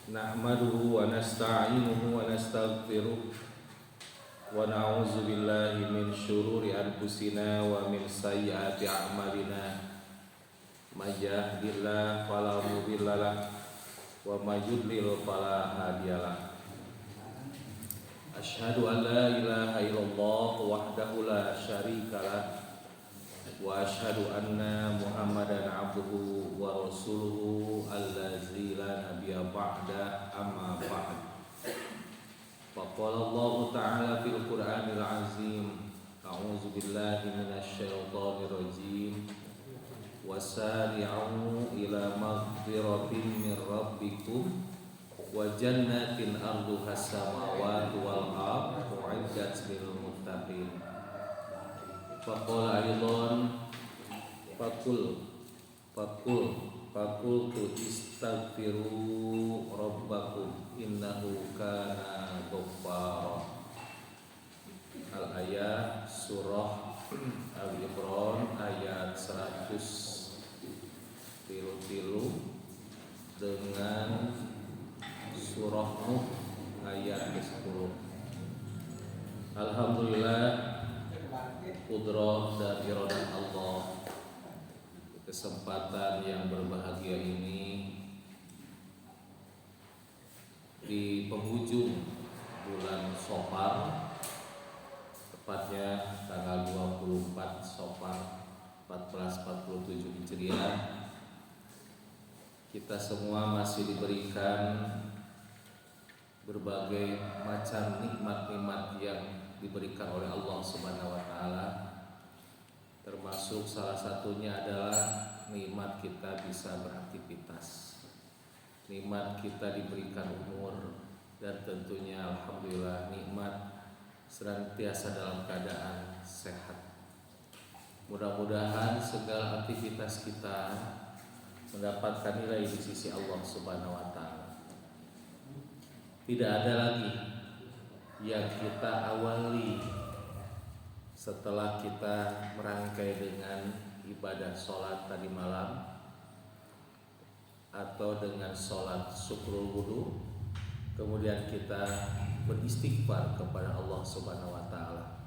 Nahmaduhu wa nasta'inuhu wa nastaghfiruh wa na'udzu billahi min syururi anfusina wa min sayyiati a'malina may yahdihillahu fala mudhillalah wa may yudlil fala hadiyalah. Asyhadu an la ilaha illallah wahdahu la syarikalah wa asyhadu anna Muhammadan abduhu wa rasuluhu allazi la nabiyya ba'da amma ba'd. Faqala Allah ta'ala fil Qur'anil azim, a'udzu billahi minasy syaithanir rajim, wasari'u ila maghfiratin min rabbikum wa jannatin arduha as-samawati wal ardu u'iddat lil muttaqin. Faqala aydan Fakultu istaghfiru rabbakum innahu kana ghaffara. Al-ayat surah Al-Imran ayat 133 dengan surah Nuh ayat ke-10. Alhamdulillah, qudrah dan iradah Allah, kesempatan yang berbahagia ini di penghujung bulan Safar, tepatnya tanggal 24 Safar 1447 Hijriah, kita semua masih diberikan berbagai macam nikmat-nikmat yang diberikan oleh Allah Subhanahu wa taala. Termasuk salah satunya adalah nikmat kita bisa beraktivitas, nikmat kita diberikan umur, dan tentunya alhamdulillah nikmat senantiasa dalam keadaan sehat. Mudah-mudahan segala aktivitas kita mendapatkan nilai di sisi Allah Subhanahu wa taala. Tidak ada lagi yang kita awali setelah kita merangkai dengan ibadah sholat tadi malam atau dengan sholat syukrul wudu, kemudian kita beristighfar kepada Allah Subhanahu wa taala,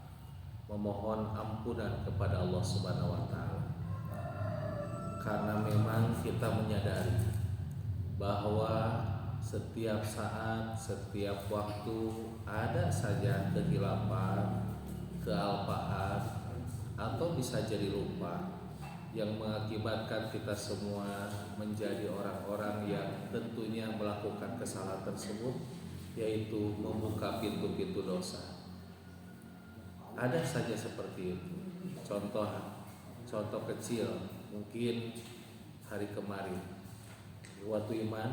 memohon ampunan kepada Allah Subhanahu wa taala. Karena memang kita menyadari bahwa setiap saat, setiap waktu ada saja kehilapan, kealpaan, atau bisa jadi lupa yang mengakibatkan kita semua menjadi orang-orang yang tentunya melakukan kesalahan tersebut, yaitu membuka pintu-pintu dosa. Ada saja seperti itu. Contoh kecil, mungkin hari kemarin waktu iman,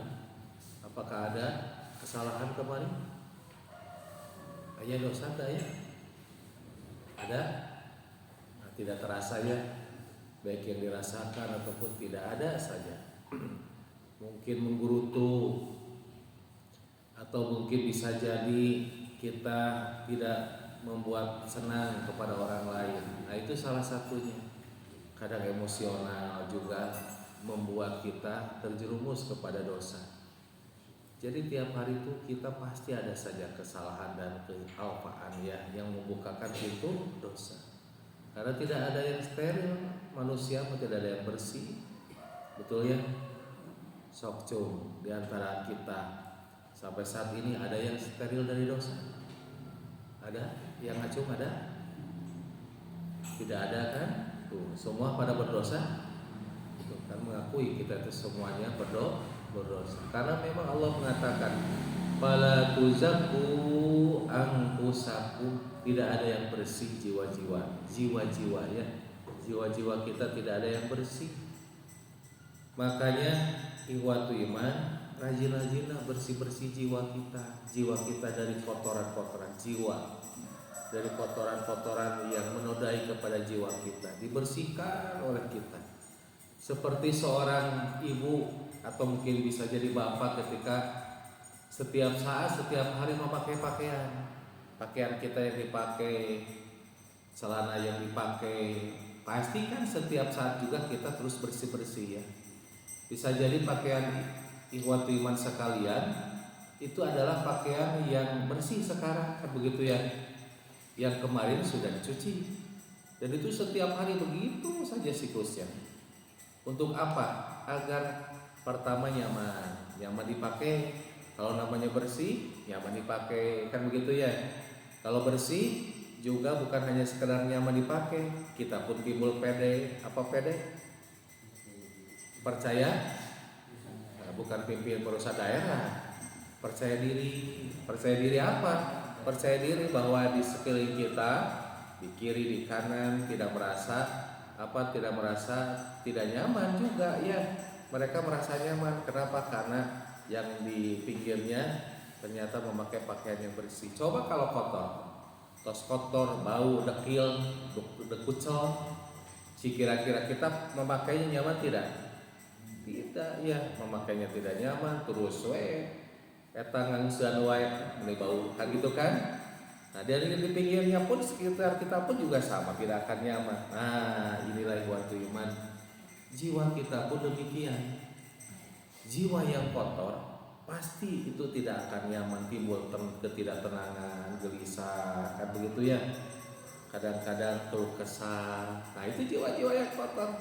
apakah ada kesalahan kemarin? Hanya dosa tak ya? Ada? Nah, tidak terasa ya, baik yang dirasakan ataupun tidak, ada saja. Mungkin menggerutu, atau mungkin bisa jadi kita tidak membuat senang kepada orang lain. Nah, itu salah satunya. Kadang emosional juga membuat kita terjerumus kepada dosa. Jadi tiap hari itu kita pasti ada saja kesalahan dan kealpaan ya, yang membukakan pintu dosa. Karena tidak ada yang steril, manusia tidak ada yang bersih, betul ya? Sok cum di antara kita sampai saat ini ada yang steril dari dosa? Ada? Yang ngacung ada? Tidak ada kan? Tuh, semua pada berdosa. Tuh, kan mengakui kita itu semuanya berdosa. Karena memang Allah mengatakan fala tuzakku anfusakum, tidak ada yang bersih jiwa-jiwa ya, jiwa-jiwa kita tidak ada yang bersih. Makanya ikhwatu iman, rajin-rajinlah bersih-bersih jiwa kita dari kotoran-kotoran jiwa, dari kotoran-kotoran yang menodai kepada jiwa kita, dibersihkan oleh kita. Seperti seorang ibu atau mungkin bisa jadi bapak ketika setiap saat, setiap hari memakai pakaian kita yang dipakai, celana yang dipakai, pasti kan setiap saat juga kita terus bersih-bersih ya. Bisa jadi pakaian ikhwatu iman sekalian itu adalah pakaian yang bersih sekarang, kan begitu ya. Yang kemarin sudah dicuci. Dan itu setiap hari begitu saja siklusnya. Untuk apa? Agar pertama nyaman dipakai. Kalau namanya bersih, nyaman dipakai, kan begitu ya. Kalau bersih juga bukan hanya sekedar nyaman dipakai, kita pun timbul pede. Apa pede? Percaya? Nah, bukan pimpin perusahaan daerah. Percaya diri apa? Percaya diri bahwa di sekeliling kita, di kiri di kanan tidak merasa tidak nyaman juga ya. Mereka merasa nyaman. Kenapa? Karena yang di pinggirnya ternyata memakai pakaian yang bersih. Coba kalau kotor, tos kotor, bau, dekil, dekucel, si kira-kira kita memakainya nyaman tidak? Tidak ya, memakainya tidak nyaman, terus eta ngangseun wae mulai bau kan gitu kan. Nah, dari di pinggirnya pun sekitar kita pun juga sama, tidak akan nyaman. Nah, inilah ikhwatul iman. Jiwa kita pun demikian. Jiwa yang kotor pasti itu tidak akan nyaman, timbul ketidaktenangan, gelisah, kan begitu ya. Kadang-kadang keluh kesah. Nah, itu jiwa-jiwa yang kotor.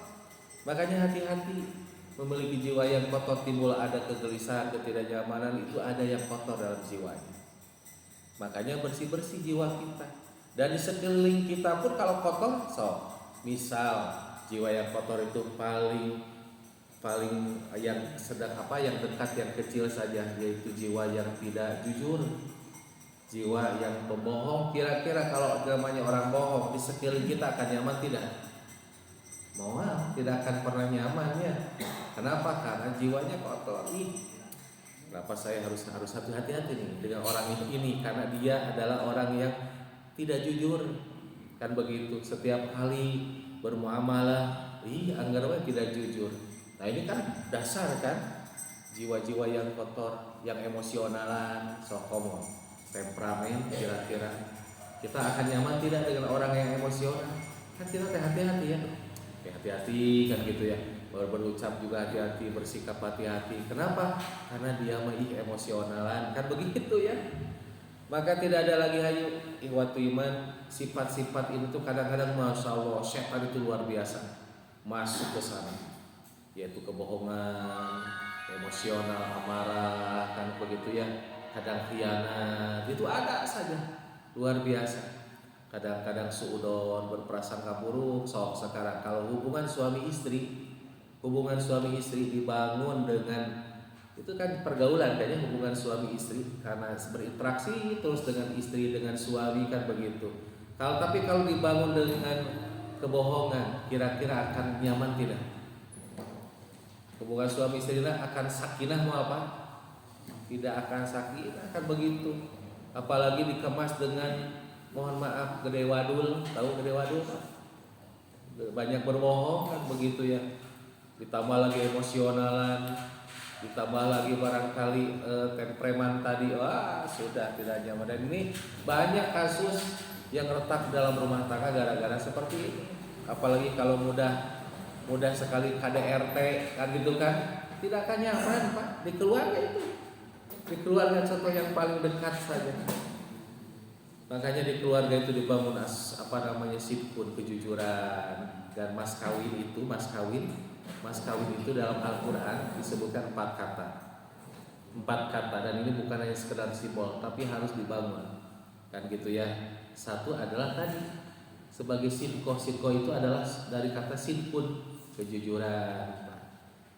Makanya hati-hati. Memiliki jiwa yang kotor, timbul ada kegelisahan, ketidaknyamanan, itu ada yang kotor dalam jiwanya. Makanya bersih-bersih jiwa kita. Dan di sekeliling kita pun kalau kotor, misal jiwa yang kotor itu paling yang sedang yang dekat, yang kecil saja, yaitu jiwa yang tidak jujur, jiwa yang pembohong. Kira-kira kalau namanya orang bohong di sekeliling kita akan nyaman tidak? Tidak akan pernah nyaman ya. Kenapa? Karena jiwanya kotor. Kenapa saya harus hati-hati nih dengan orang ini? Karena dia adalah orang yang tidak jujur, kan begitu. Setiap kali bermuamalah, anggarannya tidak jujur. Nah, ini kan dasar kan, jiwa-jiwa yang kotor, yang emosionalan, sokomo, temperamen. Kira-kira kita akan nyaman tidak dengan orang yang emosional? Kan kita hati-hati ya. Hati-hati kan gitu ya, berucap juga hati-hati, bersikap hati-hati. Kenapa? Karena dia emosionalan, kan begitu ya. Maka tidak ada lagi hayu ikhwatu iman. Sifat-sifat ini tuh kadang-kadang masya Allah setan itu luar biasa masuk ke sana, yaitu kebohongan, emosional, amarah, kan begitu ya. Kadang khianat, itu ada saja, luar biasa. Kadang-kadang suudon, berprasangka buruk. Sekarang kalau hubungan suami istri dibangun dengan itu kan pergaulan, kayaknya hubungan suami istri karena berinteraksi terus dengan istri, dengan suami, kan begitu. Tapi kalau dibangun dengan kebohongan, kira-kira akan nyaman tidak? Hubungan suami istri akan sakinah mau apa? Tidak akan sakinah, kan begitu. Apalagi dikemas dengan, mohon maaf, gede wadul. Tahu gede wadul? Banyak berbohong, kan begitu ya. Ditambah lagi emosionalan, ditambah lagi barangkali temperamen tadi, sudah tidak nyaman. Dan ini banyak kasus yang retak dalam rumah tangga gara-gara seperti ini. Apalagi kalau mudah sekali KDRT, kan gitu kan, tidak akan nyaman Pak di keluarga itu. Di keluarga contoh yang paling dekat saja. Makanya di keluarga itu dibangun sidqun, kejujuran. Dan mas kawin itu dalam Al-Quran disebutkan 4 kata. 4 kata, dan ini bukan hanya sekedar simbol, tapi harus dibangun, kan gitu ya. Satu adalah tadi sebagai sidqoh itu adalah dari kata sidqun, kejujuran.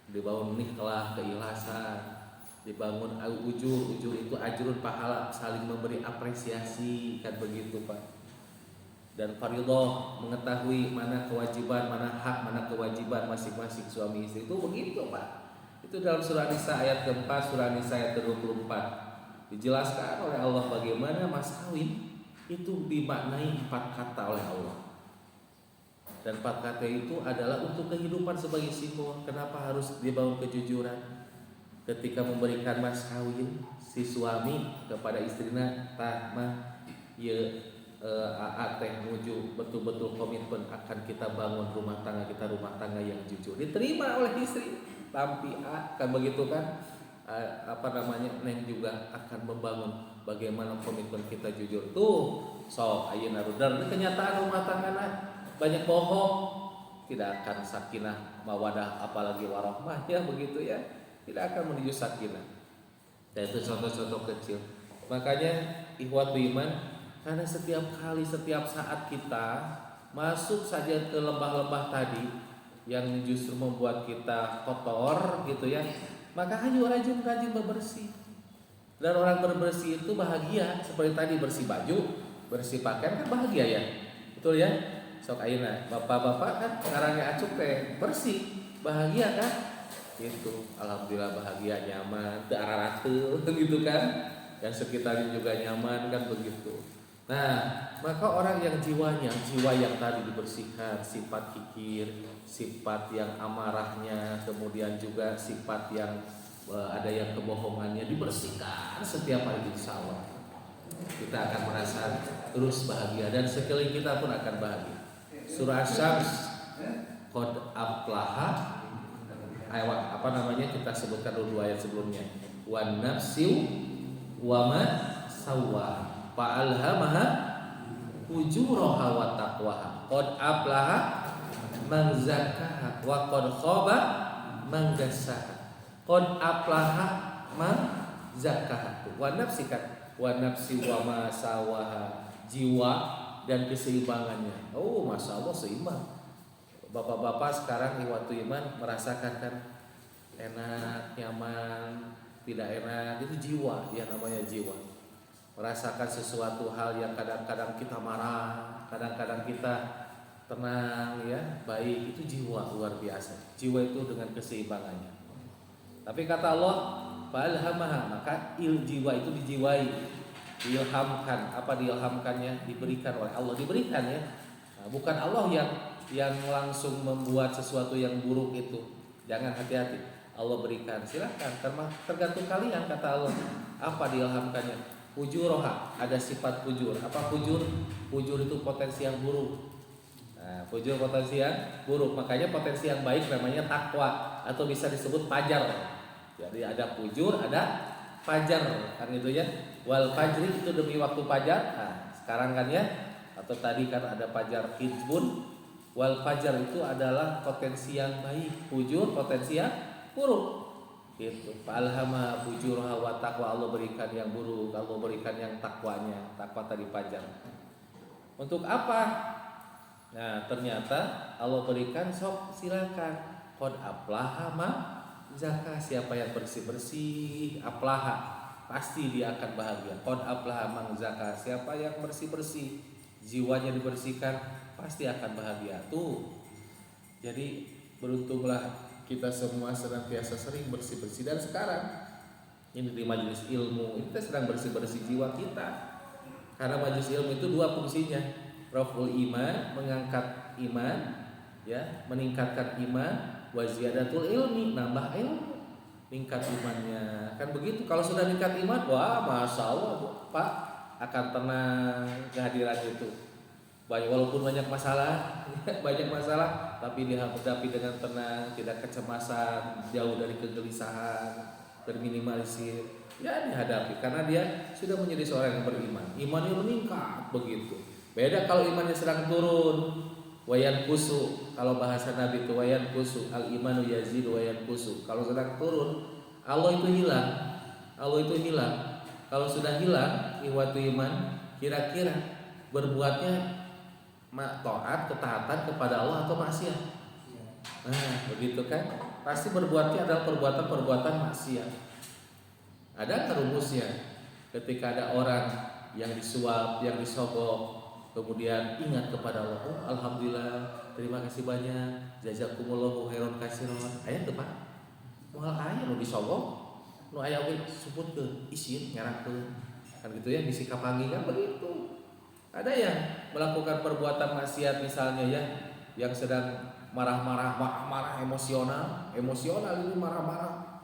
Dibangun niklah, keikhlasan. Dibangun ujur itu ajrun, pahala, saling memberi apresiasi, kan begitu Pak. Dan fardhah, mengetahui mana kewajiban, mana hak, mana kewajiban masing-masing suami istri, itu begitu Pak. Itu dalam surah Nisa ayat keempat, surah Nisa ayat ke-24 dijelaskan oleh Allah bagaimana mas kawin itu dimaknai 4 kata oleh Allah. Dan 4 kata itu adalah untuk kehidupan sebagai simbol. Kenapa harus dibangun kejujuran? Ketika memberikan mas kawin si suami kepada istrinya, teh menuju betul-betul komitmen akan kita bangun rumah tangga kita, rumah tangga yang jujur, diterima oleh istri. Tampi kan begitu kan, Neng juga akan membangun bagaimana komitmen kita jujur tuh. So ayeuna rudar kenyataan rumah tangga banyak bohong, tidak akan sakinah mawadah apalagi warahmah ya begitu ya, tidak akan menuju sakinah. Dan itu contoh-contoh kecil. Makanya ikhwatul iman, karena setiap kali setiap saat kita masuk saja ke lembah-lembah tadi yang justru membuat kita kotor gitu ya, maka ayo rajin bebersih. Dan orang berbersih itu bahagia, seperti tadi bersih baju, bersih pakaian kan bahagia ya, betul ya. Sok ayeuna bapak-bapak kan ngarangnya acuk teh bersih, bahagia kan? Gitu. Alhamdulillah bahagia, nyaman, teu ararateul gitu kan. Yang sekitarnya juga nyaman kan begitu. Nah, maka orang yang jiwa yang tadi dibersihkan, sifat kikir, sifat yang amarahnya, kemudian juga sifat yang ada yang kebohongannya dibersihkan setiap hari insyaallah. Kita akan merasa terus bahagia dan sekeliling kita pun akan bahagia. Surah Asy-Syams qad aflaha kita sebutkan dulu ayat sebelumnya. Wan nafsiu wa ma sawwa fa'alhamaha fujuraha wa taqwaha qad aflaha man zakkaha wa qad khaba man dassaha. Qad aflaha man zakkaha wa nafsi wa ma sawwaha, jiwa dan keseimbangannya. Oh, masya Allah seimbang. Bapak-bapak sekarang ikhwatul iman merasakan kan enak, nyaman, tidak enak, itu jiwa ya, namanya jiwa. Merasakan sesuatu hal yang kadang-kadang kita marah, kadang-kadang kita tenang ya, baik, itu jiwa luar biasa. Jiwa itu dengan keseimbangannya. Tapi kata Allah, fa'alhamaha, maka jiwa itu dijiwai, diilhamkan. Apa diilhamkannya? Diberikan oleh Allah, diberikan ya. Nah, bukan Allah yang langsung membuat sesuatu yang buruk itu. Jangan, hati-hati. Allah berikan, silakan, tergantung kalian kata Allah. Apa diilhamkannya? Fujuroha, ada sifat fujur. Apa fujur? Fujur itu potensi yang buruk. Nah, fujur potensi yang buruk. Makanya potensi yang baik namanya takwa atau bisa disebut fajar. Jadi ada fujur, ada fajar, kan gitu ya. Wal fajri itu demi waktu fajar. Nah, sekarang kan ya, atau tadi kan ada fajar hizbun. Wal fajar itu adalah potensi yang baik, fujur potensi yang buruk. Gitu. Fa'alhama fujurha wa taqwa, Allah berikan yang buruk, Allah berikan yang takwanya. Takwa tadi fajar. Untuk apa? Nah, ternyata Allah berikan, sok silakan. Qad aflaha ma zakka, siapa yang bersih-bersih, aflaha, pasti dia akan bahagia. Qad aflaha man zakka, siapa yang bersih-bersih, jiwanya dibersihkan, pasti akan bahagia. Tuh. Jadi beruntunglah kita semua senantiasa sering bersih-bersih. Dan sekarang ini di majelis ilmu kita sedang bersih-bersih jiwa kita. Karena majelis ilmu itu dua fungsinya. Raful iman, mengangkat iman, ya, meningkatkan iman. Wa ziyadatul ilmi, nambah ilmu, meningkat imannya. Kan begitu. Kalau sudah meningkat iman, wah, masya Allah, Pak, akan tenang kehadiran itu. Walaupun banyak masalah, tapi dihadapi dengan tenang, tidak kecemasan, jauh dari kegelisahan, terminimalisir. Ya, dihadapi karena dia sudah menjadi seorang yang beriman. Imannya meningkat begitu. Beda kalau imannya sedang turun. Wayan kusu, kalau bahasa Nabi itu wayan kusu, al imanu yazidu wayan kusu. Kalau sedang turun, Allah itu hilang. Kalau sudah hilang, ikhwatul iman, kira-kira berbuatnya taat, ketaatan kepada Allah atau maksiat? Nah, begitu kan? Pasti berbuatnya adalah perbuatan maksiat. Ada rumusnya. Ketika ada orang yang disuap, yang disogok, kemudian ingat kepada Allah, oh, alhamdulillah, terima kasih banyak, jazakumullahu khairan katsiran. Aya teu Pak? Moal aya nu disogok, nu aya we suputkeun, isin nyarangkeun. Kan gitu ya, bisi kapangi kan begitu. Ada yang melakukan perbuatan maksiat misalnya ya, yang sedang marah emosional ini marah-marah,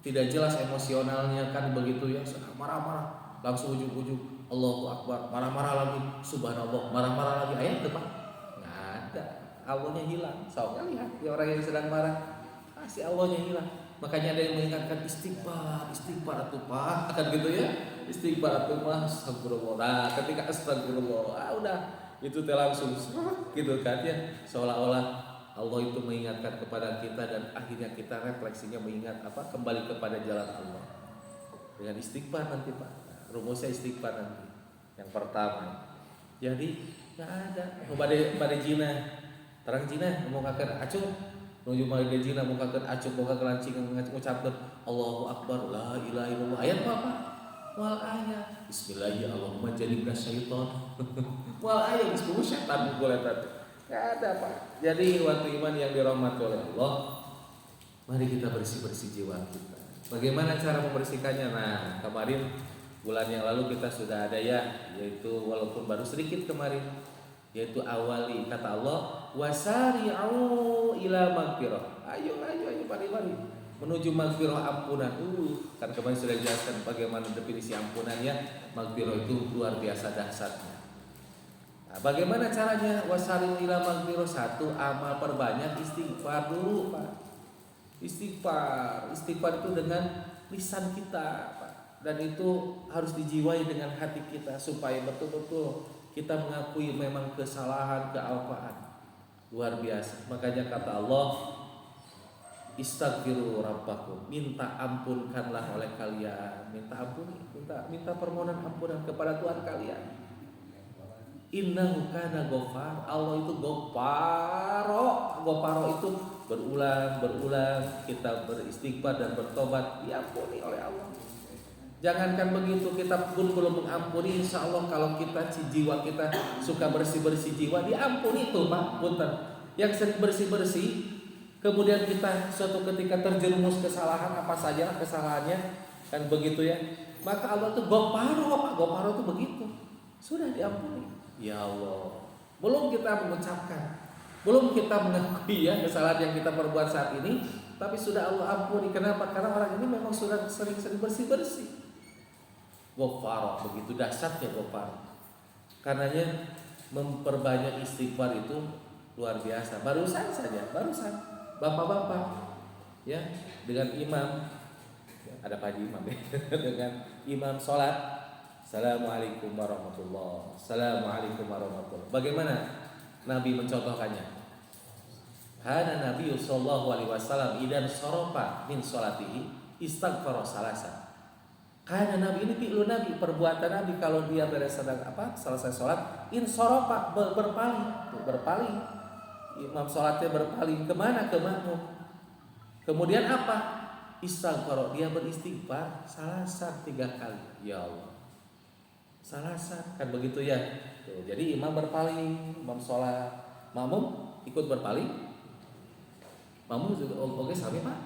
tidak jelas emosionalnya kan begitu ya, sedang marah-marah, langsung ujug-ujug Allahu Akbar, marah-marah lagi, subhanallah, marah-marah lagi, ayat itu Pak? Nggak ada, Allahnya hilang. Soalnya lihat ya, orang yang sedang marah, pasti Allahnya hilang. Makanya ada yang mengingatkan istighfar, istighfar atuh Pak, kan gitu ya. Istighfar atuh mah astagfirullah. Nah, ketika astagfirullah, udah itu teh langsung gitu kan ya. Seolah-olah Allah itu mengingatkan kepada kita dan akhirnya kita refleksinya mengingat apa? Kembali kepada jalan Allah. Dengan istighfar nanti Pak. Nah, rumusnya istighfar nanti. Yang pertama. Jadi enggak ada. Pada jina. Terang jina ngomong akan acuh. Nuju malik jina mukakeun acuh boga kelancing ngucapkeun Allahu Akbar la ilaha illallah. Ayat apa? Wal ayat. Bismillahirrahmanirrahim. Allahumma jannibna syaitan. Wal ayat disebut setan boleh tadi. Enggak ada Pak. Jadi waktu iman yang dirahmati oleh Allah, mari kita bersih-bersih jiwa kita. Bagaimana cara membersihkannya? Nah, kemarin bulan yang lalu kita sudah ada ya, yaitu walaupun baru sedikit kemarin, yaitu awali kata Allah wasari'u ila magfirah. Ayo mari menuju magfirah, ampunan. Kan kemarin sudah jelaskan bagaimana definisi ampunannya. Magfirah itu luar biasa dahsyatnya. Nah, bagaimana caranya? Wasari'u ila magfirah. Satu, amal perbanyak istighfar dulu Pak. Istighfar itu dengan lisan kita Pak. Dan itu harus dijiwai dengan hati kita supaya betul-betul kita mengakui memang kesalahan, kealpaan. Luar biasa. Makanya kata Allah, istaghfiru rabbakum, minta ampunkanlah oleh kalian. Minta permohonan ampunan kepada Tuhan kalian. Innahu kana ghafar. Allah itu ghafaro. Ghafaro itu berulang kita beristighfar dan bertobat, diampuni oleh Allah. Jangankan begitu, kita pun belum mengampuni. Insya Allah kalau kita jiwa kita suka bersih-bersih jiwa, diampuni itu Pak. Punten. Yang sering bersih-bersih, kemudian kita suatu ketika terjerumus kesalahan apa saja kesalahannya, kan begitu ya. Maka Allah itu Ghafaro Pak. Ghafaro itu begitu. Sudah diampuni. Ya Allah. Belum kita mengucapkan, belum kita mengakui ya kesalahan yang kita perbuat saat ini, tapi sudah Allah ampuni. Kenapa? Karena orang ini memang sudah sering-sering bersih-bersih. Ghafar, begitu dahsyatnya Ghafar. Karenanya memperbanyak istighfar itu luar biasa. Barusan bapak-bapak ya dengan imam, ada Pak Imam ya, dengan imam sholat, Assalamualaikum warahmatullah, Assalamualaikum warahmatullah. Bagaimana Nabi mencontohkannya? Hana Nabi sallallahu alaihi wasallam idan sorofa min sholatihi istaghfara salasa. Karena Nabi ini fi'lu Nabi, perbuatan Nabi kalau dia selesai sholat, insorofa, berpaling. Imam sholatnya berpaling kemana? Ke makmum. Kemudian apa? Istighfar, dia beristighfar salasan 3 kali. Ya Allah, salasan kan begitu ya. Tuh, jadi imam berpaling, imam sholat, makmum ikut berpaling. Makmum juga oke sampai Pak,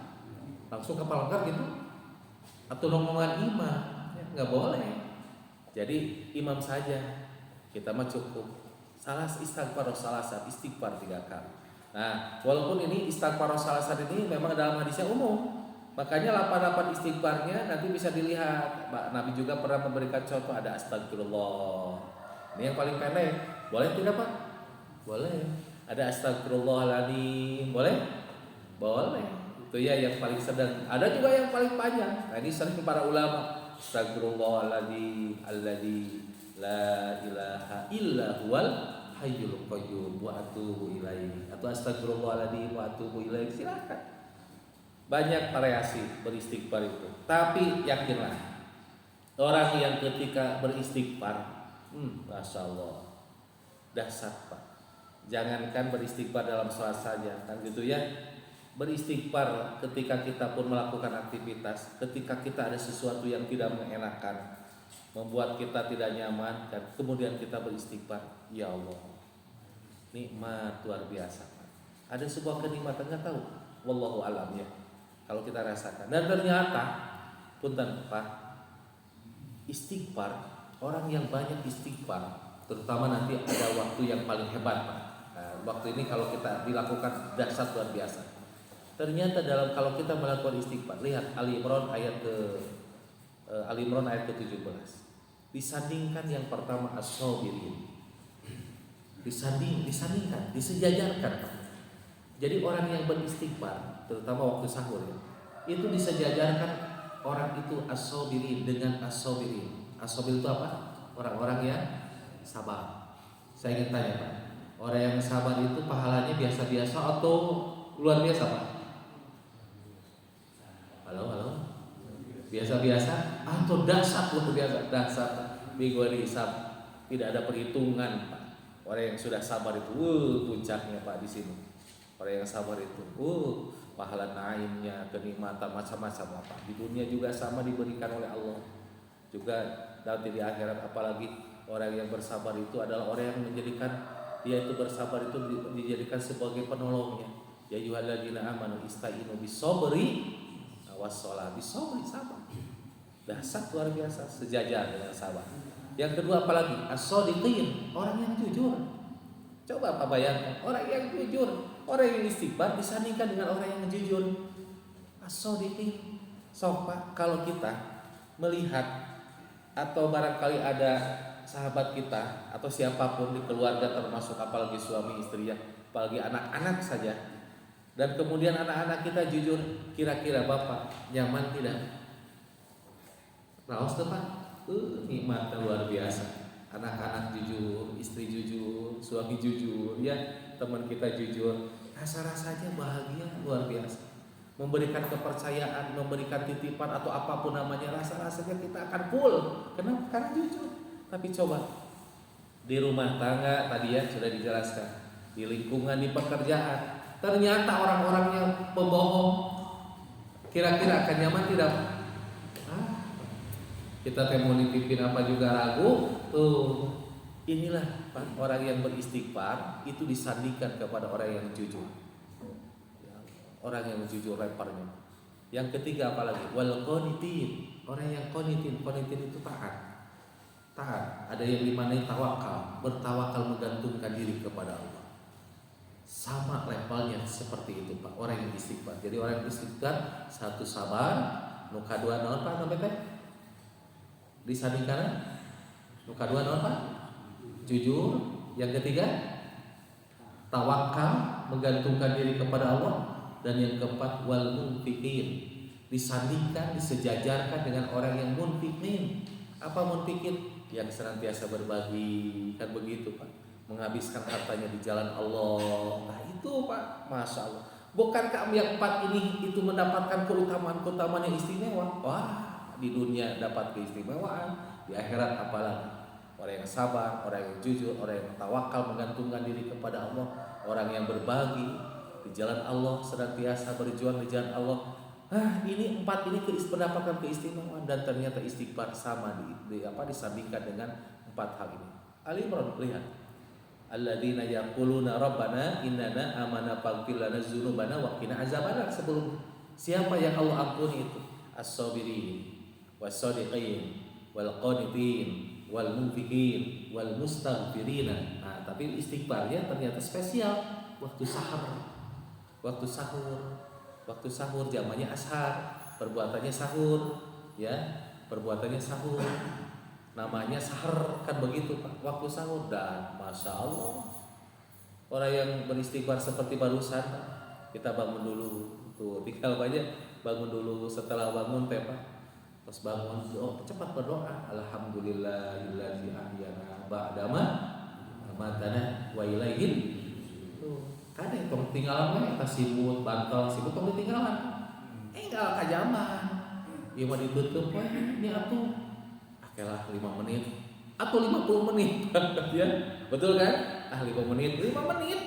langsung ke palangkar gitu. Atau rombongan imam ya, nggak boleh. Jadi imam saja, kita mah cukup istighfar salasan, istighfar 3 kali. Nah, walaupun ini istighfar salasan ini memang dalam hadisnya umum, makanya 8 istighfarnya nanti bisa dilihat. Nabi juga pernah memberikan contoh, ada astagfirullah. Ini yang paling pendek, boleh tidak Pak? Boleh. Ada astagfirullahaladzim, boleh? Boleh. Itu ya yang paling sedang. Ada juga yang paling panjang. Nah, ini sering para ulama. Astagfirullahaladzim alladzi la ilaha illa huwal hayyul qayyum wa atubu ilaihi. Atau astagfirullahaladzim wa atubu ilaihi. Silakan. Banyak variasi beristighfar itu. Tapi yakinlah, orang yang ketika beristighfar, Masya Allah, dahsyat Pak. Jangankan beristighfar dalam sholat saja, kan gitu ya. Beristighfar ketika kita pun melakukan aktivitas, ketika kita ada sesuatu yang tidak mengenakan, membuat kita tidak nyaman, dan kemudian kita beristighfar, ya Allah, nikmat luar biasa Pak. Ada sebuah kenikmatan, nggak tahu, wallahu alam ya, kalau kita rasakan. Dan ternyata punten Pak, istighfar, orang yang banyak istighfar, terutama nanti ada waktu yang paling hebat Pak. Nah, waktu ini kalau kita dilakukan dahsyat luar biasa. Ternyata kalau kita melakukan istighfar, lihat Ali Imran ayat ke-17. Disandingkan yang pertama as-sabirin. Disandingkan, disejajarkan. Jadi orang yang beristighfar, terutama waktu sahur ya, itu disejajarkan orang itu as-sabirin dengan as-sabirin. As-sabir itu apa? Orang-orang yang sabar. Saya ingin tanya Pak, orang yang sabar itu pahalanya biasa-biasa atau luar biasa Pak? Halo, halo. Biasa-biasa atau dahsyat luar biasa? Dahsyat. Minggu hisab tidak ada perhitungan Pak. Orang yang sudah sabar itu, puncaknya Pak di sini. Orang yang sabar itu, pahala naimnya, kenikmatan macam-macam apa. Di dunia juga sama diberikan oleh Allah. Juga nanti di akhirat, apalagi orang yang bersabar itu adalah orang yang menjadikan dia itu bersabar itu dijadikan sebagai penolongnya. Ya ayyuhalladzina amanu istainu bis-sabri was-shalah. Bis-sabri, sabar. Dahsyat luar biasa, sejajar dengan sabar. Yang kedua apalagi? As-shadiqin, orang yang jujur. Coba Pak bayangkan, orang yang jujur, orang yang istighfar disandingkan dengan orang yang jujur. As-shadiqin. So Pak, kalau kita melihat atau barangkali ada sahabat kita atau siapapun di keluarga, termasuk apalagi suami istri ya, apalagi anak-anak saja, dan kemudian anak-anak kita jujur, kira-kira Bapak nyaman tidak? Raos tuh Pak, nikmatnya luar biasa. Anak-anak jujur, istri jujur, suami jujur, ya teman kita jujur, rasa-rasanya bahagia luar biasa. Memberikan kepercayaan, memberikan titipan atau apapun namanya, rasa-rasanya kita akan full. Kenapa? Karena jujur. Tapi coba di rumah tangga tadi ya sudah dijelaskan, di lingkungan, di pekerjaan, ternyata orang-orang yang pembohong, kira-kira akan nyaman tidak? Kita mau nitipin apa juga ragu. Inilah orang yang beristighfar itu disandingkan kepada orang yang jujur. Orang yang jujur leparnya. Yang ketiga apalagi? Wal qanitin, orang yang qanitin. Qanitin itu taat. Taat. Ada yang dimanai tawakal, bertawakal menggantungkan diri kepada Allah. Sama levelnya seperti itu Pak, orang yang istighfar. Jadi orang yang istighfar, satu sabar, nu kadua naon Pak sampai teh? Disandingkan nu kadua naon Pak? Jujur. Yang ketiga tawakal, menggantungkan diri kepada Allah. Dan yang keempat wal munfiqin, disandingkan, disejajarkan dengan orang yang munfiqin. Apa munfiqin? Yang senantiasa berbagi, kan begitu Pak, menghabiskan hartanya di jalan Allah. Nah itu Pak, masya Allah. Bukankah yang empat ini itu mendapatkan keutamaan-keutamaan yang istimewa? Wah, di dunia dapat keistimewaan, di akhirat apalagi. Orang yang sabar, orang yang jujur, orang yang tawakal, menggantungkan diri kepada Allah, orang yang berbagi di jalan Allah, senantiasa berjuang di jalan Allah. Ini empat ini mendapatkan keistimewaan, dan ternyata istighfar sama disandingkan dengan empat hal ini. Ali Imran, lihat. Alladzina yaquluna rabbana innana amana faghfir lana dzunubana wa qina azabannar. Sebelum siapa yang Allah ampuni itu? As-sabirin, was-shadiqin, wal qanitin, wal munfiqin, wal mustaghfirina. Nah, tapi istighfarnya ternyata spesial waktu sahur. Waktu sahur jamanya ashar, perbuatannya sahur, ya, perbuatannya sahur, namanya sahur, kan begitu Pak, waktu sahur. Dan masya Allah, orang yang beristighfar seperti barusan, kita bangun dulu, tuh tinggal banyak bangun dulu, setelah bangun Pak, pas bangun, cepat berdoa, alhamdulillahilladzi ahyana ba'dama amatana wa ilaihil. Ada yang tinggalan kita sibuk bantal sibuk tong ditinggalan enggak kajaman ieu mah ditutup ini atuh akelah 5 menit atau 50 menit ya betul kan 5 menit 5 menit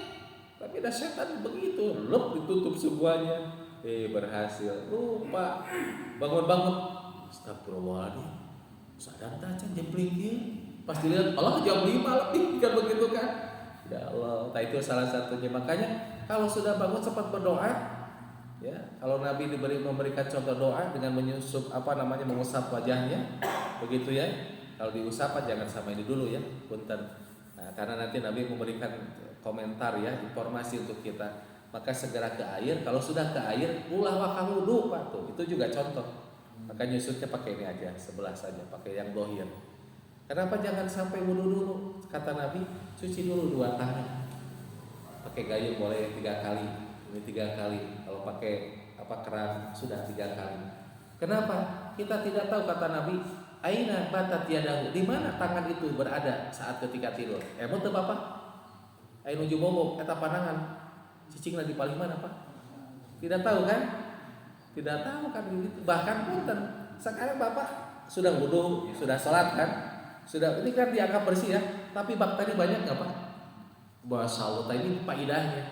tapi dah setan begitu lep ditutup semuanya berhasil lupa bangun astagfirullahaladzim sadar tak jempling kieu pas dilihat Allah jam 5 lebih kan begitu kan. Ya Allah, nah itu salah satunya. Makanya kalau sudah bangun cepat berdoa, ya. Kalau Nabi memberikan contoh doa dengan menyusup mengusap wajahnya, begitu ya. Kalau diusap jangan sama ini dulu ya, punten. Nah, karena nanti Nabi memberikan komentar ya, informasi untuk kita. Maka segera ke air. Kalau sudah ke air, ulah waktu wudu Pak tuh. Itu juga contoh. Maka nyusutnya pakai ini aja, sebelah saja, pakai yang dohir. Kenapa jangan sampai wudu dulu? Kata Nabi, cuci dulu 2 tangan. Pakai gayung boleh 3 kali. Ini 3 kali. Kalau pakai keran sudah 3 kali. Kenapa? Kita tidak tahu, kata Nabi, aina batat yadahu, di mana tangan itu berada saat ketika tidur. Emang teu Bapak? Ainu jubobo eta panangan cicingna di paling mana, Pak? Tidak tahu kan? Tidak tahu kan gitu. Bahkan punten sekarang Bapak sudah wudu, sudah sholat kan? Sudah, ini kan dianggap bersih ya, tapi bakteri banyak nggak Pak? Masya Allah, ini faedahnya,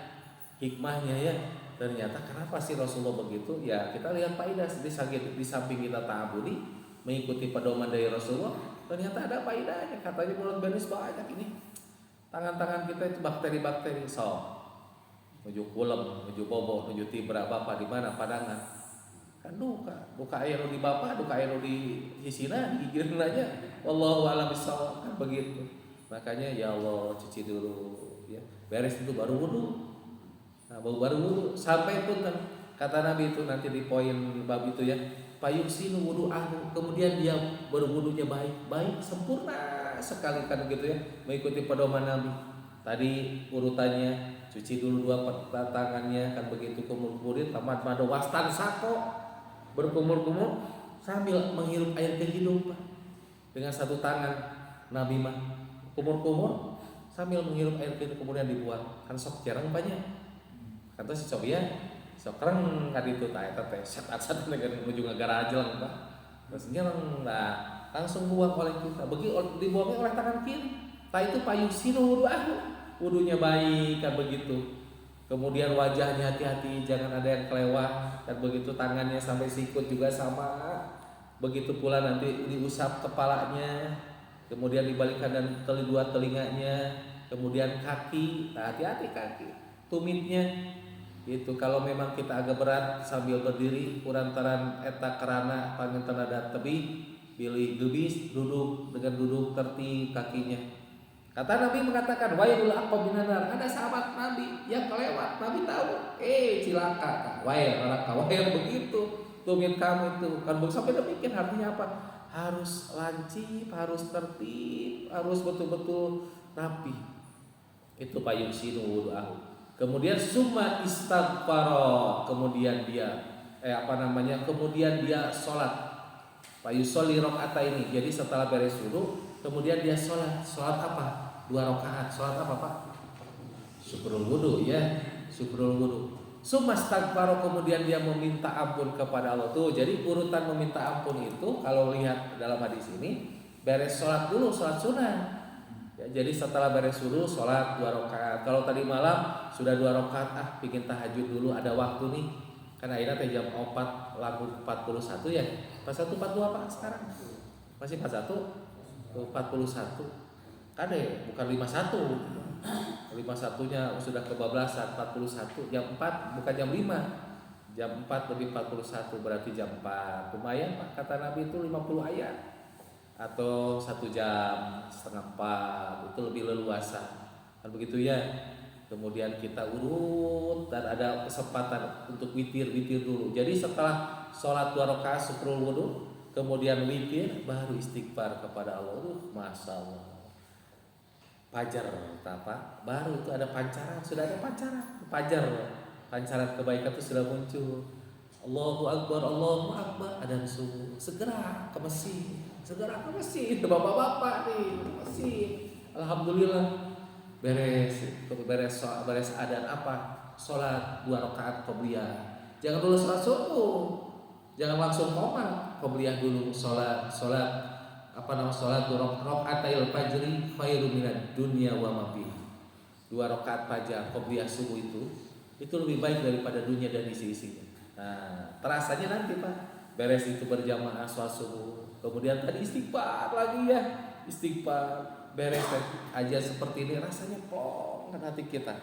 hikmahnya ya. Ternyata kenapa sih Rasulullah begitu? Ya kita lihat faedah di samping kita ta'abudi, mengikuti pedoman dari Rasulullah, ternyata ada faedahnya. Katanya mulut benis banyak ini. Tangan-tangan kita itu bakteri-bakteri. Menuju kulem, menuju bobo, menuju tibra, Bapak di mana padangan? Kan duka air di Bapak, duka air di hisina, digigirin aja. Wallahu a'lam bishawab, kan begitu. Makanya ya Allah, cuci dulu ya. Beres itu baru wudu. Nah, baru wudu sampai pun kan kata Nabi itu nanti di poin bab itu ya, payuksinu wudu'ahu, kemudian dia berwudunya baik sempurna sekali kan gitu ya, mengikuti pedoman Nabi. Tadi urutannya cuci dulu 2 tangannya kan begitu, kemudian tamat madu wastan sako, berkumur-kumur sambil menghirup air kehidupan dengan 1 tangan. Nabi mah kumur-kumur sambil menghirup air kehidupan, kemudian dibuang kan sok jarang banyak kan tuh si cobi ya sok kereng kan itu tak eta teh sat-sat dengan ujung negara aja lah Pak. Terus nyereng lah langsung buang oleh kita, dibuangnya oleh tangan kiri. Tak itu payusinu wudu'ahu, wudunya baik kan begitu. Kemudian wajahnya hati-hati, jangan ada yang kelewat kan begitu. Tangannya sampai sikut juga sama. Begitu pula nanti diusap kepalanya, kemudian dibalikkan dan 2 telinganya, kemudian kaki, nah hati-hati kaki, tumitnya. Itu kalau memang kita agak berat sambil berdiri kurantaran eta kerana panginten ada tebih, pilih gebis duduk dengan duduk tertib kakinya. Kata Nabi mengatakan wailul aqabinar, ada sahabat Nabi yang kelewat, Nabi tahu, cilaka, wail neraka, wail begitu, tumit kamu itu kan sampai demikian. Artinya apa? Harus lancip, harus tertib, harus betul-betul rapi. Itu payusinu wudu'ahu. Kemudian summa istaghfara, kemudian dia kemudian dia sholat. Payusolli rakaataini. Jadi setelah beres wudu, kemudian dia sholat. Sholat apa? 2 rakaat. Sholat apa Pak? Syukrul wudu ya, syukrul wudu. Summa istaghfara, kemudian dia meminta ampun kepada Allah. Tuh, jadi urutan meminta ampun itu kalau lihat dalam hadis ini, beres sholat dulu, sholat sunnah. Ya, jadi setelah beres wudu sholat 2 rakaat. Kalau tadi malam sudah 2 rakaat, bikin tahajud dulu, ada waktu nih. Karena akhirnya jam 4 lagu 41 ya. Pas 1 42 Pak sekarang. Masih pas 1 41. Kan ya, bukan 51. 51-nya sudah kebablasan 41. Jam 4 bukan jam 5. Jam 4 lebih 41 berarti jam 4. Lumayan Pak, kata Nabi itu 50 ayat. Atau 1 jam setengah 4, itu lebih leluasa kan begitu ya. Kemudian kita urut dan ada kesempatan untuk witir dulu. Jadi setelah sholat 2 rakaat syukrul wudu, kemudian witir, baru istighfar kepada Allah. Masya Allah, fajar apa? Baru itu ada pancaran, sudah ada pancaran fajar, pancaran kebaikan itu sudah muncul. Allahu Akbar, Allahu Akbar, ada subuh, segera ke masjid, bapak-bapak nih ke masjid. Alhamdulillah beres adan apa? Sholat 2 rakaat qobliyah. Jangan dulu sholat subuh, jangan langsung qomat, qobliyah dulu. Sholat sholat 2 rakaatil fajri khairum minad dunya wa ma fiha. 2 rakaat fajar qobliyah subuh itu lebih baik daripada dunia dan isi-isinya. Nah, terasanya nanti Pak, beres itu berjamaah sholat subuh, kemudian tadi istighfar lagi ya, istighfar, beres aja seperti ini rasanya plong kan hati kita,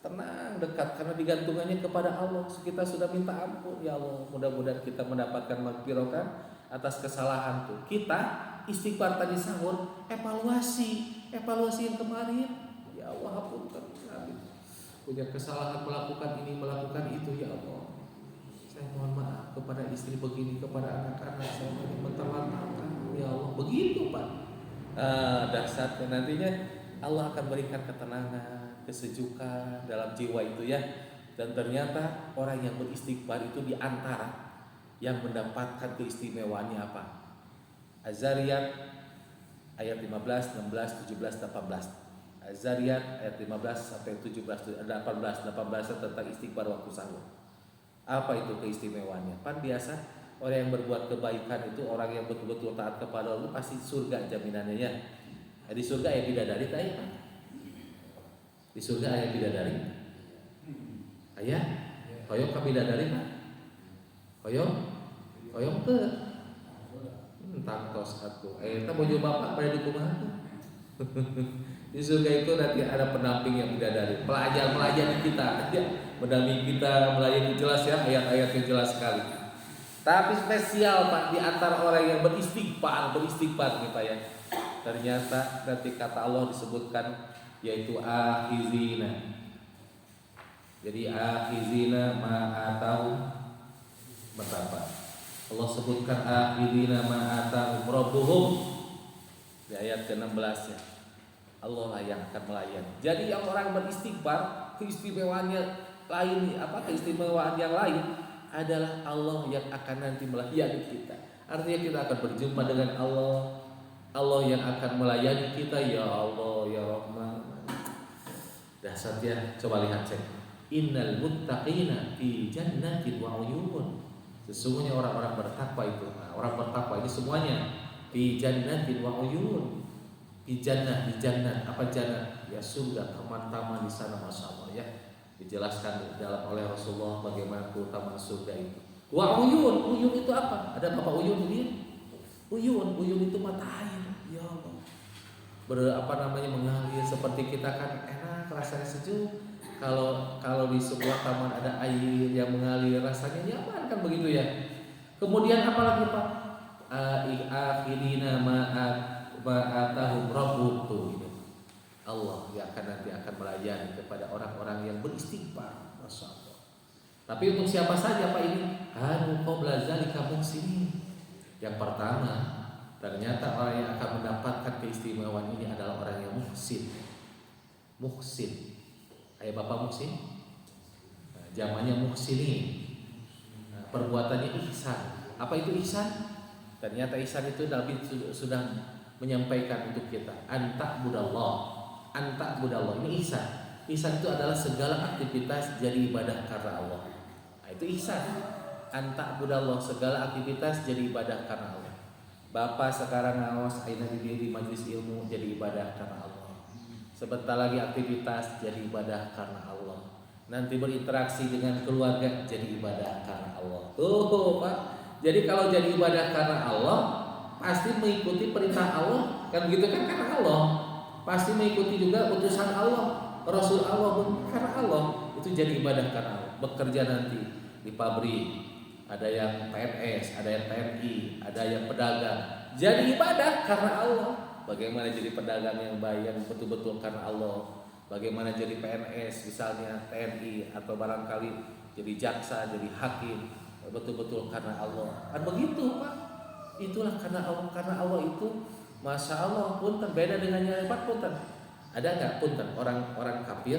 tenang, dekat karena digantungannya kepada Allah. Kita sudah minta ampun, ya Allah, mudah-mudahan kita mendapatkan maghfirah atas kesalahan tuh. Kita istighfar tadi sahur, evaluasi yang kemarin, ya Allah ampunkan kami, punya kesalahan melakukan ini melakukan itu, ya Allah. Saya mohon maaf kepada istri begini, kepada anak-anak saya ini menterlantarkan, ya Allah. Begitu Pak. Dahsyatnya nantinya Allah akan berikan ketenangan, kesejukan dalam jiwa itu ya. Dan ternyata orang yang beristighfar itu diantara yang mendapatkan keistimewaannya apa? Az-Zariyat ayat 15, 16, 17, 18. Az-Zariyat ayat 15 sampai 17, 18 tentang istighfar waktu sahur. Apa itu keistimewaannya? Kan biasa orang yang berbuat kebaikan itu, orang yang betul-betul taat kepada Allah pasti surga jaminannya ya. Di surga ayat bidadari tak ya? Di surga ayat bidadari. Ayah, koyok ka bidadari Pak? Koyok ke? Tangtos atuh. Eta bojo bapak pada di kumaha tuh. Di surga itu nanti ada pendamping yang bidadari, pelajar kita, mendampingi kita, melayani, jelas ya, ayat-ayatnya jelas sekali. Tapi spesial Pak di antara orang yang beristighfar nih Pak ya. Ternyata nanti kata Allah disebutkan yaitu akhizina. Jadi akhizina ma'atahum betapa Allah sebutkan akhizina ma'atahum rabbuhum di ayat ke-16 ya. Allah lah yang akan melayani. Jadi yang orang beristighfar keistimewaannya lain keistimewaan yang lain adalah Allah yang akan nanti melayani kita. Artinya kita akan berjumpa dengan Allah. Allah yang akan melayani kita, ya Allah ya Rahman. Dahsyatnya, coba lihat cek. Innal muttaqina fi jannatin wa uyun. Sesungguhnya orang-orang bertakwa itu, orang bertakwa ini semuanya fi jannatin wa uyun. Di jannah, apa jannah? Ya surga, taman-taman di sana, masya Allah ya. Dijelaskan dalam oleh Rasulullah bagaimana keutamaan surga itu. Wa uyun itu apa? Ada Bapak Uyun ini? Uyun itu mata air. Ya Allah. Mengalir seperti kita kan enak, rasanya sejuk. Kalau di sebuah taman ada air yang mengalir rasanya nyaman kan begitu ya. Kemudian apalagi Pak? Akhirina ma'atahum rabbuhum. Allah yang nanti akan melayani kepada orang-orang yang beristighfar. Masya Allah. Tapi untuk siapa saja Pak ini? Kanu qabla zalika muhsinin. Yang pertama, ternyata orang yang akan mendapatkan keistimewaan ini adalah orang yang muhsin. Muhsin. Ayah Bapak muhsin? Zamannya muhsinin. Perbuatannya ihsan. Apa itu ihsan? Ternyata ihsan itu Nabi sudah menyampaikan untuk kita. Anta budallah. Ini ihsan. Ihsan itu adalah segala aktivitas jadi ibadah karena Allah. Nah, itu ihsan. Anta budallah, segala aktivitas jadi ibadah karena Allah. Bapak sekarang ngawas aina di majelis ilmu jadi ibadah karena Allah. Sebentar lagi aktivitas jadi ibadah karena Allah. Nanti berinteraksi dengan keluarga jadi ibadah karena Allah. Tuh Pak. Jadi kalau jadi ibadah karena Allah pasti mengikuti perintah Allah, kan gitu kan, karena Allah. Pasti mengikuti juga utusan Allah, Rasul Allah pun karena Allah. Itu jadi ibadah karena Allah. Bekerja nanti di pabrik, ada yang PNS, ada yang TNI, ada yang pedagang. Jadi ibadah karena Allah. Bagaimana jadi pedagang yang baik, yang betul-betul karena Allah. Bagaimana jadi PNS misalnya, TNI, atau barangkali jadi jaksa, jadi hakim, betul-betul karena Allah. Kan begitu Pak. Itulah karena Allah. Karena Allah itu Masya Allah, punten beda dengan yang hebat punten. Ada nggak punten orang kafir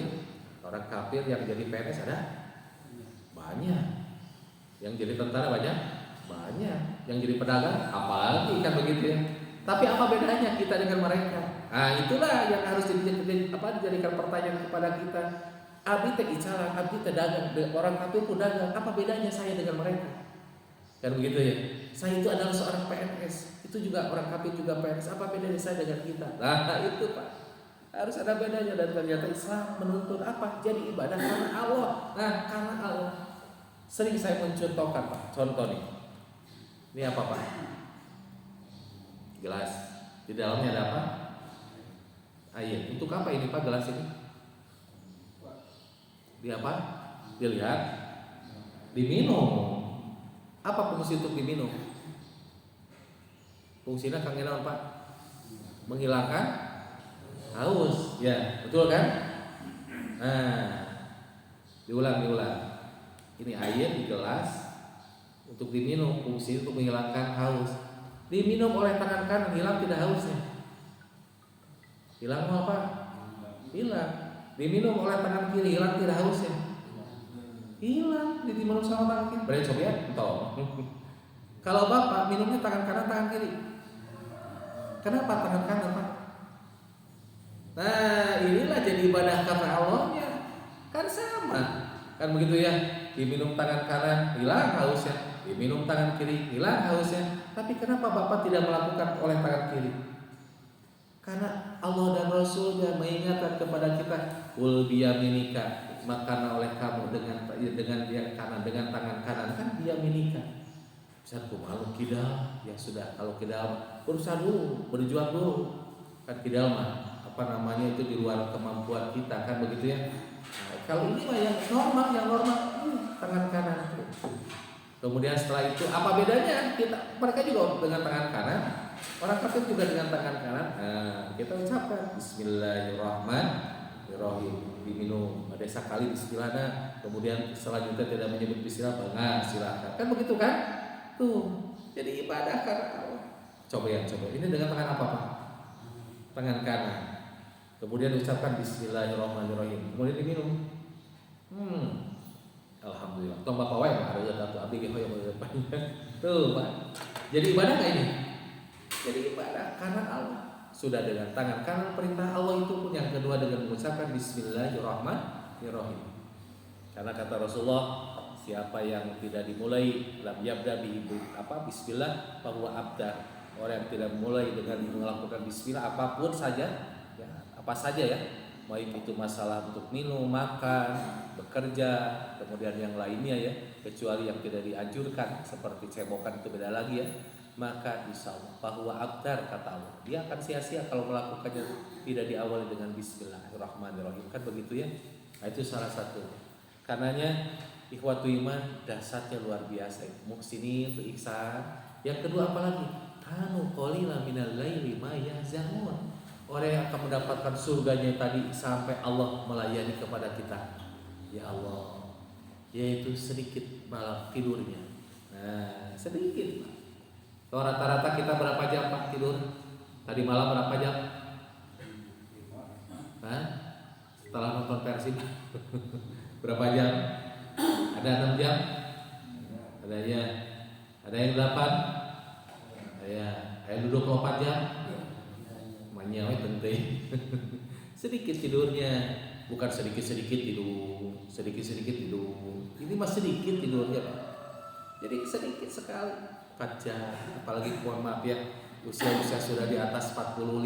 yang jadi PNS ada? Banyak. Yang jadi tentara banyak? Banyak. Yang jadi pedagang apalagi kan begitu ya. Tapi apa bedanya kita dengan mereka? Nah itulah yang harus dijadikan pertanyaan kepada kita. Abdi teh icaran, abdi teh dagang, orang kafir pun dagang. Apa bedanya saya dengan mereka? Kan begitu ya. Saya itu adalah seorang PNS. Itu juga orang kafir juga PNS. Apa bedanya saya dengan kita? Nah itu Pak. Harus ada bedanya. Dan ternyata Islam menuntut apa? Jadi ibadah karena Allah. Nah karena Allah. Sering saya mencontohkan Pak. Contoh nih. Ini apa Pak? Gelas. Di dalamnya ada apa? Air. Untuk apa ini Pak gelas ini? Di apa? Dilihat. Diminum. Apa fungsi untuk diminum? Fungsinya Kang Enaon Pak? Menghilangkan haus. Ya, betul kan? Nah, diulang. Ini air di gelas untuk diminum, fungsi untuk menghilangkan haus. Diminum oleh tangan kanan, hilang tidak hausnya? Hilang apa? Hilang. Diminum oleh tangan kiri, hilang tidak hausnya? hilang diminum sama tangan kiri. Berarti coba ya, entah. Kalau bapak minumnya tangan kanan tangan kiri. Kenapa tangan kanan pak? Nah inilah jadi ibadah karena Allahnya. Kan sama, kan begitu ya. Diminum tangan kanan hilang hausnya, diminum tangan kiri hilang hausnya. Tapi kenapa bapak tidak melakukan oleh tangan kiri? Karena Allah dan Rasulnya mengingatkan kepada kita, ul biyaminika, makan oleh kamu dengan yang kanan, dengan tangan kanan. Kan biyaminika. Bisa malu kidal, ya sudah. Kalau kidal berusaha dulu, berjuang dulu. Kan kidal mah apa namanya itu di luar kemampuan kita, kan begitu ya. Nah, kalau ini mah yang normal tangan kanan. Kemudian setelah itu apa bedanya? Mereka juga dengan tangan kanan, orang kafir juga dengan tangan kanan. Nah, kita ucapkan Bismillahirrahmanirrahim. Diminum ada sekali Bismillah. Kemudian selanjutnya tidak menyebut Bismillah, bangga silakan. Kan begitu kan? Tuh, jadi ibadah karena Allah. Coba. Ini dengan tangan apa pak? Tangan kanan. Kemudian ucapkan Bismillahirrahmanirrahim. Kemudian diminum. Alhamdulillah. Tong bapak wae ada satu abdi ge hoyong depannya. Tuh, Pak. Jadi ibadah enggak ini? Jadi ibadah karena Allah. Sudah dengan tangan kanan perintah Allah itu pun, yang kedua dengan mengucapkan Bismillahirrahmanirrahim. Karena kata Rasulullah, siapa yang tidak dimulai lam yabda bismillah bahwa abda. Orang yang tidak mulai dengan melakukan bismillah apapun saja, ya, apa saja ya. Baik itu masalah untuk minum, makan, bekerja, kemudian yang lainnya ya, kecuali yang tidak dianjurkan seperti cebokan itu beda lagi ya. Maka insya Allah bahwa abdar kata Allah, dia akan sia-sia kalau melakukannya tidak diawali dengan Bismillahirrahmanirrahim, kan begitu ya. Nah, itu salah satu. Karenanya ikhwatu iman dasarnya luar biasa. Muhsinin itu ihsan. Yang kedua apa lagi? Kanu qalilan minal laili ma yahzanun. Orang yang akan mendapatkan surganya tadi sampai Allah melayani kepada kita. Ya Allah, yaitu sedikit malam tidurnya. Nah, sedikit. Kalau rata-rata kita berapa jam Pak tidur? Tadi malam berapa jam? Hah? Setelah nonton Persib berapa jam? Ada 6 jam? Ada ya. Ada yang 8? Ada duduk 4 jam? Nyawa penting. Sedikit tidurnya, bukan sedikit-sedikit tidur, ini mas sedikit tidurnya Pak. Jadi sedikit sekali 4 jam, apalagi mohon maaf ya, usia sudah di atas 40-50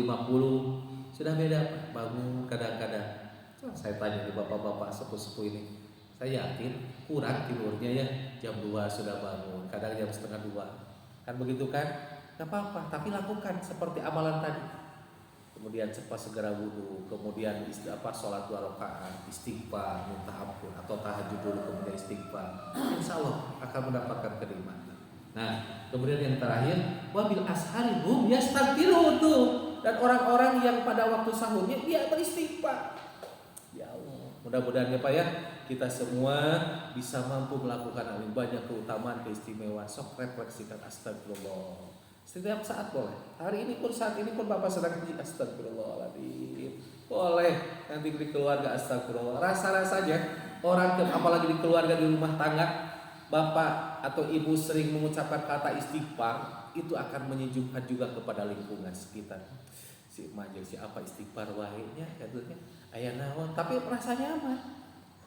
sudah beda Pak. Bangun kadang-kadang saya tanya di bapak-bapak sepuh-sepuh ini, saya yakin kurang tidurnya ya, jam 2 sudah bangun, kadang jam setengah 2, kan begitu kan? Gak apa-apa, tapi lakukan seperti amalan tadi. Kemudian cepat segera wudu, kemudian sholat 2 rakaat, istighfar, minta ampun, atau tahajud dulu kemudian istighfar. Insya Allah akan mendapatkan kenikmatan. Nah, kemudian yang terakhir, wabil ashari hum yastaghfirun tuh. Dan orang-orang yang pada waktu sahurnya dia beristighfar. Ya Allah, mudah-mudahan ya Pak ya, kita semua bisa mampu melakukan hal banyak keutamaan, keistimewaan. Sok refleksikan astagfirullah. Setiap saat boleh. Hari ini pun, saat ini pun Bapak sedang ngaji astagfirullahaladzim. Boleh. Nanti di keluarga astagfirullah. Rasa-rasanya orang apalagi di keluarga, di rumah tangga, Bapak atau Ibu sering mengucapkan kata istighfar, itu akan menyejukkan juga kepada lingkungan sekitar. Si majel si apa istighfar wahidnya katanya aya naon, tapi rasanya aman.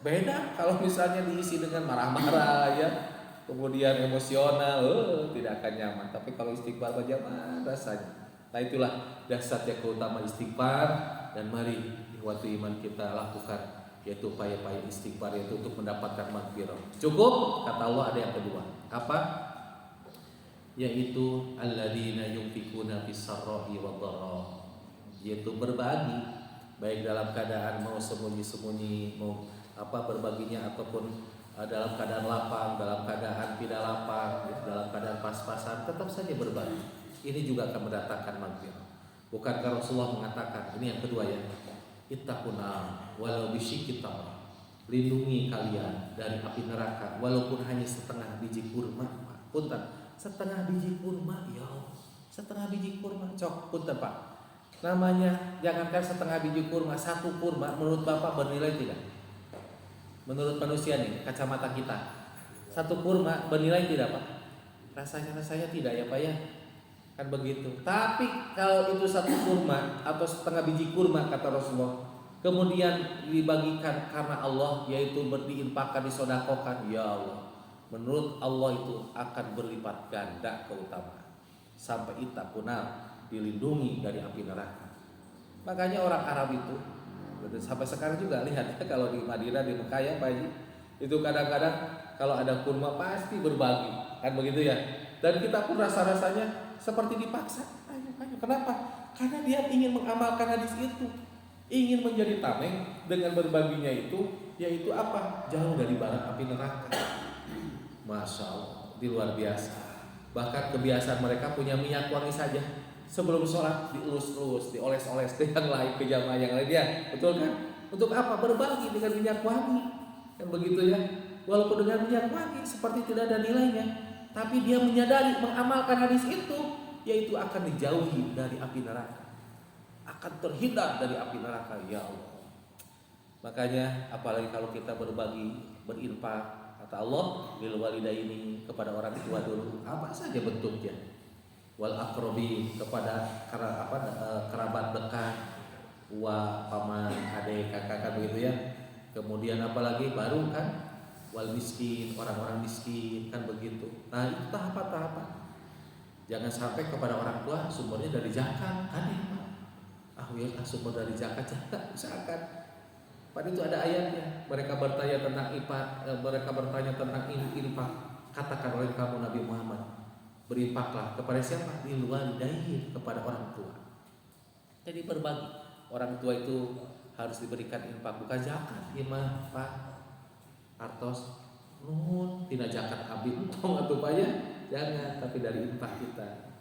Beda kalau misalnya diisi dengan marah-marah ya. Kemudian emosional, tidak akan nyaman. Tapi kalau istighfar berjamaah rasanya. Nah itulah dasarnya keutamaan istighfar. Dan mari waktu iman kita lakukan, yaitu upaya-upaya istighfar, yaitu untuk mendapatkan maghfirah. Cukup, kata Allah ada yang kedua. Apa? Yaitu alladzina yunfikuna fis-sarra'i wad-dharra, yaitu berbagi, baik dalam keadaan mau sembunyi-sembunyi, mau berbaginya ataupun dalam keadaan lapang, dalam keadaan tidak lapang, dalam keadaan pas-pasan, tetap saja berbagi. Ini juga akan mendatangkan maghfirah. Bukankah Rasulullah mengatakan, ini yang kedua ya, ittaquna walau bisyikki tamrah, lindungi kalian dari api neraka walaupun hanya setengah biji kurma. Punten, setengah biji kurma, ya Allah, setengah biji kurma, cok, punten Pak. Namanya jangankan setengah biji kurma, 1 kurma menurut Bapak bernilai tidak? Menurut manusia nih, kacamata kita, satu kurma bernilai tidak Pak? Rasanya tidak ya Pak ya, kan begitu. Tapi kalau itu satu kurma atau setengah biji kurma kata Rasulullah, kemudian dibagikan karena Allah, yaitu diinfakkan, disodakokan, ya Allah, menurut Allah itu akan berlipat ganda keutamaan sampai itakunal, dilindungi dari api neraka. Makanya orang Arab itu sampai sekarang juga lihat ya, kalau di Madinah, di Mekah ya Pak Haji, itu kadang-kadang kalau ada kurma pasti berbagi, kan begitu ya. Dan kita pun rasa-rasanya seperti dipaksa. Ayo. Kenapa? Karena dia ingin mengamalkan hadis itu, ingin menjadi tameng dengan berbaginya itu, yaitu apa? Jauh dari bara api neraka. Masya Allah, di luar biasa. Bahkan kebiasaan mereka punya minyak wangi saja. Sebelum sholat dielus-elus, dioles-oles ke yang lain, ke jamaah yang lain ya, betul kan? Untuk apa? Berbagi dengan minyak wangi, kan begitu ya. Walaupun dengan minyak wangi seperti tidak ada nilainya, tapi dia menyadari, mengamalkan hadis itu, yaitu akan dijauhi dari api neraka, akan terhindar dari api neraka. Ya Allah. Makanya apalagi kalau kita berbagi, berinfak, kata Allah, lil walidaini, kepada orang tua dulu, apa saja bentuknya. Wal aqrabi, kepada kerabat dekat, wa paman, adik, kakak, begitu ya. Kemudian apalagi baru kan, wal miskin, orang-orang miskin, kan begitu. Nah itu tahapan-tahapan. Jangan sampai kepada orang tua sumbernya dari zakat, kan ya Pak? Ya sumber dari zakat, jangan, misalkan. Pada itu ada ayatnya. Mereka bertanya tentang infak, infak. Katakan oleh kamu Nabi Muhammad, berinfaklah kepada siapa? Lil walidain, kepada orang tua. Jadi berbagi. Orang tua itu harus diberikan infak, bukan zakat. Imah Pak Artos, tidak zakat abi untung atau banyak, jangan, tapi dari infak kita.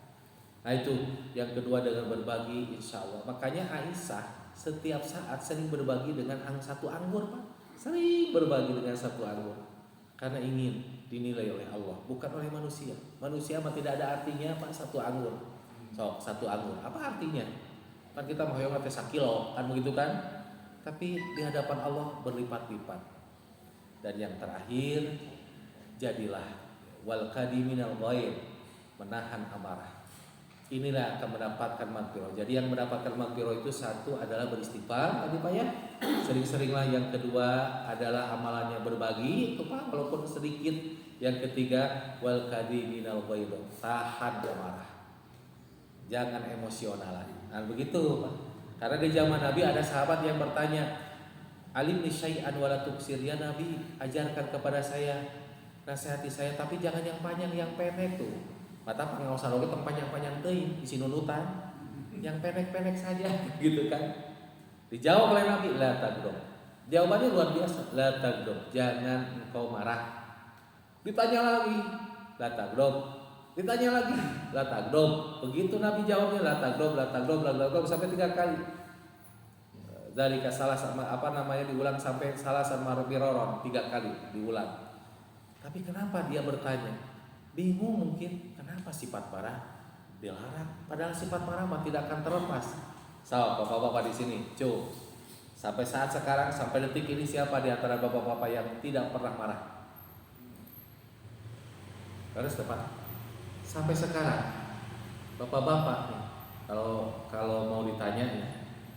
Nah itu yang kedua, dengan berbagi, insya Allah. Makanya Aisyah setiap saat sering berbagi dengan satu anggur Pak, sering berbagi dengan satu anggur, karena ingin dinilai oleh Allah, bukan oleh manusia. Manusia mah tidak ada artinya Pak, satu anggur. Satu anggur, apa artinya? Kan kita mau hemat 1 kilo, kan begitu kan? Tapi di hadapan Allah berlipat-lipat. Dan yang terakhir, jadilah wal qadiminal ghaib, menahan amarah. Inilah akan mendapatkan maghfirah. Jadi yang mendapatkan maghfirah itu satu adalah beristighfar, tadi Pak ya, sering-seringlah. Yang kedua adalah amalannya berbagi, itu Pak, walaupun sedikit. Yang ketiga, wal qadiminal ghaib, tahan amarah, jangan emosional lagi. Nah begitu Pak. Karena di zaman Nabi ada sahabat yang bertanya, alimni syai'an wala tuksir, ya Nabi, ajarkan kepada saya, nasihati saya, tapi jangan yang panjang, yang pendek tuh. Mata pengawasan oke panjang-panjang teuing isi nunutan, yang pendek-pendek saja gitu kan. Dijawab oleh Nabi, la tagdob. Jawabannya luar biasa, la tagdob, jangan engkau marah. Ditanya lagi, la tagdob. Ditanya lagi, la tagdob. Begitu Nabi jawabnya, la tagdob, la tagdob, la tagdob, sampai 3 kali. Dari salah sama diulang sampai salah sama biroron 3 kali diulang. Tapi kenapa dia bertanya? Bingung mungkin, kenapa sifat marah dilarang? Padahal sifat marah mah tidak akan terlepas. Bapak-bapak di sini, cuy. Sampai saat sekarang, sampai detik ini, siapa di antara bapak-bapak yang tidak pernah marah? Harus tepat. Sampai sekarang, bapak-bapak nih, kalau mau ditanya ya,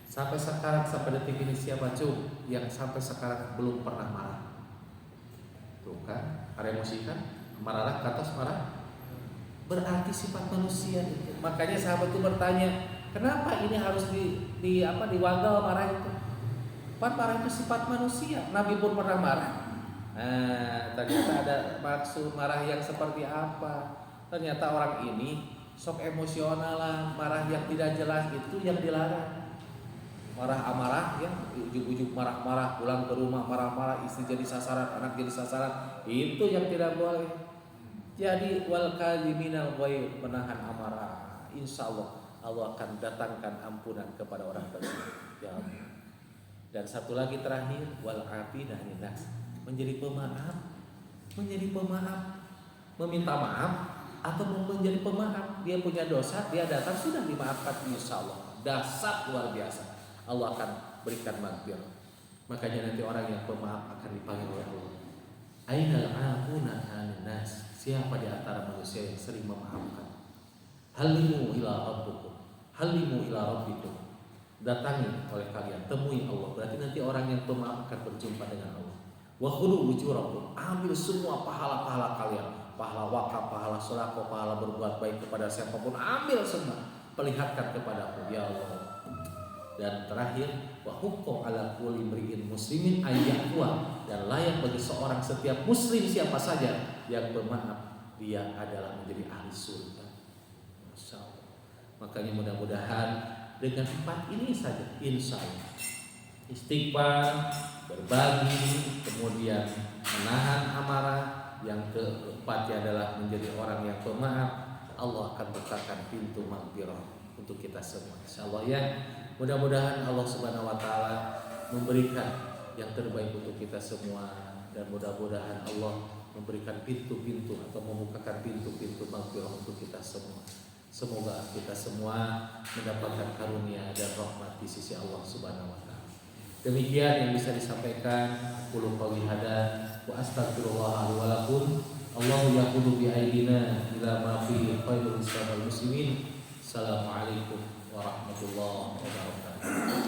sampai sekarang, sampai detik ini, siapa cuy yang sampai sekarang belum pernah marah? Tuh kan, ada emosi kan? Marah ke atas marah, berarti sifat manusia itu. Makanya sahabat itu bertanya, kenapa ini harus diwagal marah itu? Pan marah itu sifat manusia. Nabi pun pernah marah. Nah, ternyata ada maksud marah yang seperti apa? Ternyata orang ini sok emosional lah, marah yang tidak jelas itu yang dilarang. Marah amarah ya, ujuk-ujuk marah-marah, pulang ke rumah marah-marah, istri jadi sasaran, anak jadi sasaran, itu yang tidak boleh. Jadi wal qadiminal ghaib, menahan amarah. Insya Allah akan datangkan ampunan kepada orang tersebut. Ya Allah. Dan satu lagi terakhir, wal afina ninas, menjadi pemaaf, meminta maaf atau menjadi pemaaf. Dia punya dosa, dia datang sudah dimaafkan, insya Allah. Dasar luar biasa. Allah akan berikan maghfirah. Makanya nanti orang yang pemaaf akan dipanggil oleh Allah. Ainal afuna 'anil nas? Siapa di antara manusia yang sering memaafkan? Halimu ila rabbikum. Halimu ila rabbikum. Datangi oleh kalian, temui Allah. Berarti nanti orang yang pemaaf akan berjumpa dengan Allah. Wa khudhu ujurakum. Ambil semua pahala-pahala kalian. Pahala wakaf, pahala sedekah, pahala berbuat baik kepada siapapun, ambil semua. Perlihatkan kepada aku, ya Allah. Dan terakhir, wa hukum ala kulli mri'in muslimin ayyaqwa, dan layak bagi seorang setiap muslim siapa saja yang bermaaf, dia adalah menjadi ahli surga. Masya Allah. Makanya mudah-mudahan dengan 4 ini saja, insya Allah, istighfar, berbagi, kemudian menahan amarah, yang keempatnya adalah menjadi orang yang pemaaf, Allah akan bukakan pintu maghfirah untuk kita semua, insya Allah ya. Mudah-mudahan Allah Subhanahu wa taala memberikan yang terbaik untuk kita semua, dan mudah-mudahan Allah memberikan pintu-pintu atau membukakan pintu-pintu maghfirah untuk kita semua. Semoga kita semua mendapatkan karunia dan rahmat di sisi Allah Subhanahu wa taala. Demikian yang bisa disampaikan. Qul qouli hada wa astaghfirullah wa lakum. Allahu yaqulu bi aidina ila ma fihi khairul muslimin. Assalamualaikum warahmatullahi wabarakatuh.